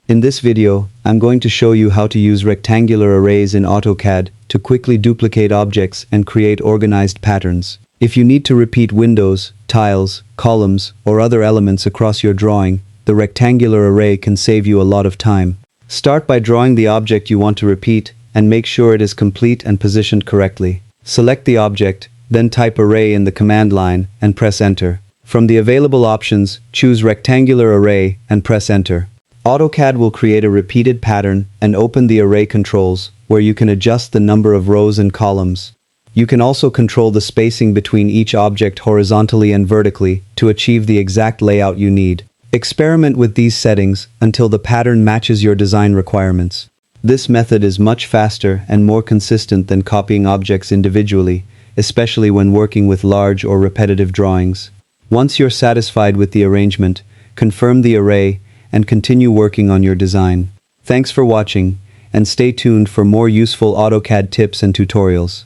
In this video, I'm going to show you how to use rectangular arrays in AutoCAD to quickly duplicate objects and create organized patterns. If you need to repeat windows, tiles, columns, or other elements across your drawing, the rectangular array can save you a lot of time. Start by drawing the object you want to repeat and make sure it is complete and positioned correctly. Select the object, then type array in the command line and press enter. From the available options, choose rectangular array and press enter. AutoCAD will create a repeated pattern and open the array controls, where you can adjust the number of rows and columns. You can also control the spacing between each object horizontally and vertically to achieve the exact layout you need. Experiment with these settings until the pattern matches your design requirements. This method is much faster and more consistent than copying objects individually, especially when working with large or repetitive drawings. Once you're satisfied with the arrangement, confirm the array and continue working on your design. Thanks for watching, and stay tuned for more useful AutoCAD tips and tutorials.